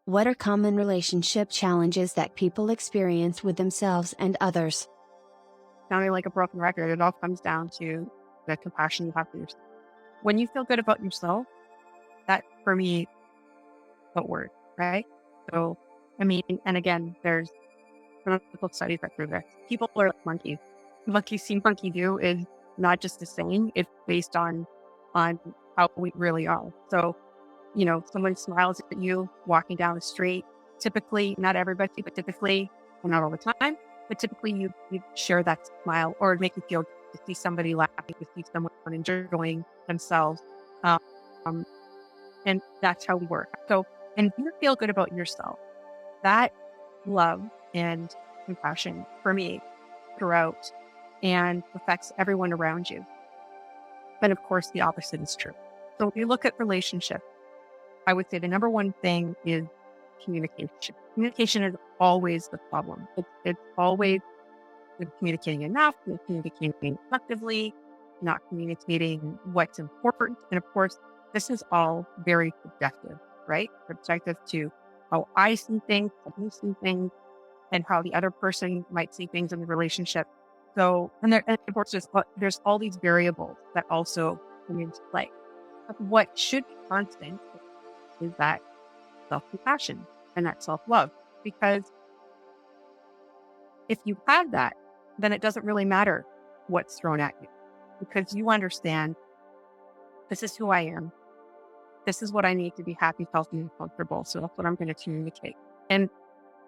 What are common relationship challenges that people experience with themselves and others? Sounding like a broken record, it all comes down to the compassion you have for yourself. When you feel good about yourself, that for me, what word, right? So, I mean, and again, there's clinical studies that prove this. People are like monkeys. Monkey see, monkey do is not just a saying; it's based on how we really are. So, someone smiles at you walking down the street. Typically, not everybody, but typically, well, not all the time, but typically you share that smile or it'd make you feel good to see somebody laughing, to see someone enjoying themselves. Um, um, and that's how we work. So, and if you feel good about yourself, that love and compassion for me throughout and affects everyone around you. And of course, the opposite is true. So if you look at relationships, I would say the number one thing is communication. Communication is always the problem. It's always communicating enough, communicating effectively, not communicating what's important. And of course, this is all very subjective, right? Subjective to how I see things, how you see things, and how the other person might see things in the relationship. So, and of course, there's all these variables that also come into play. But what should be constant is that self-compassion and that self-love. Because if you have that, then it doesn't really matter what's thrown at you because you understand this is who I am. This is what I need to be happy, healthy, and comfortable. So that's what I'm going to communicate. And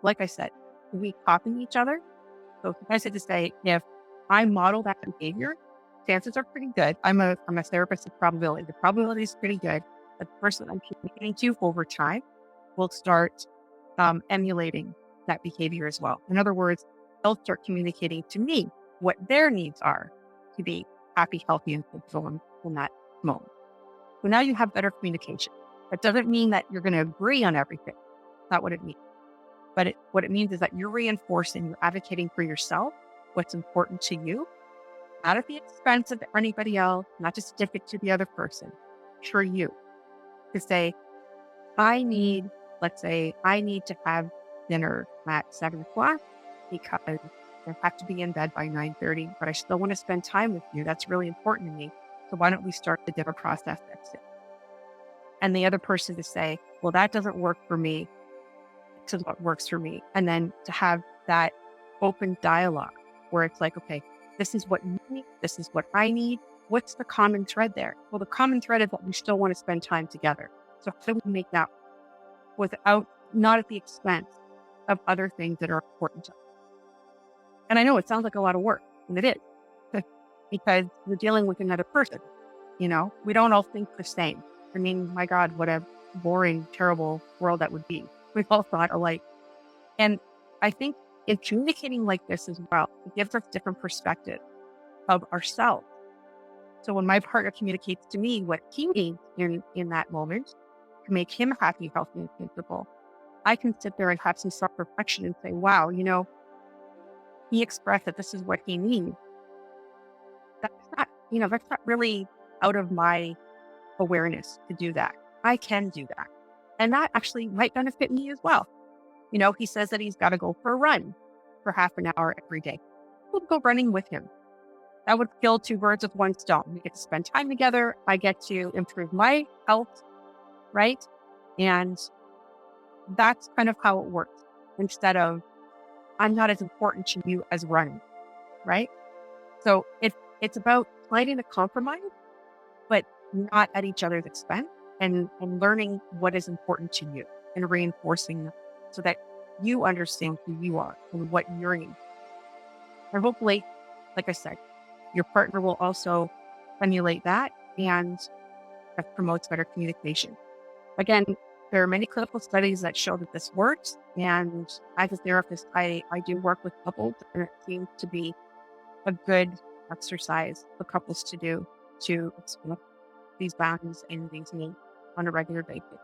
like I said, we copy each other. So I said to say, if I model that behavior, chances are pretty good. I'm a therapist of probability. The probability is pretty good that the person I'm communicating to over time will start emulating that behavior as well. In other words, they'll start communicating to me what their needs are to be happy, healthy, and fulfilled in that moment. So now you have better communication. That doesn't mean that you're going to agree on everything. That's not what it means. But what it means is that you're reinforcing, you're advocating for yourself, what's important to you, not at the expense of anybody else, not just stick it to the other person, for you. To say, let's say, I need to have dinner at 7 o'clock because I have to be in bed by 9:30, but I still want to spend time with you. That's really important to me. So why don't we start the dinner process at 6? And the other person to say, well, that doesn't work for me. This is what works for me. And then to have that open dialogue where it's like, okay, this is what you need. This is what I need. What's the common thread there? Well, the common thread is that we still want to spend time together. So how do we make that without, not at the expense of other things that are important to us? And I know it sounds like a lot of work, and it is, because you're dealing with another person. We don't all think the same. I mean, my God, what a boring, terrible world that would be. We've all thought alike. And I think in communicating like this as well, it gives us different perspective of ourselves. So when my partner communicates to me what he needs in that moment to make him happy, healthy, and comfortable, I can sit there and have some self-reflection and say, wow, he expressed that this is what he needs. That's not really out of my awareness to do that. I can do that. And that actually might benefit me as well. He says that he's got to go for a run for half an hour every day. We'll go running with him. That would kill two birds with one stone. We get to spend time together. I get to improve my health, right? And that's kind of how it works. Instead of, I'm not as important to you as running, right? So it's about finding a compromise, but not at each other's expense and learning what is important to you and reinforcing that so that you understand who you are and what your needs are. And hopefully, like I said, your partner will also emulate that and that promotes better communication. Again, there are many clinical studies that show that this works. And as a therapist, I do work with couples, and it seems to be a good exercise for couples to do to explore these boundaries and these needs on a regular basis.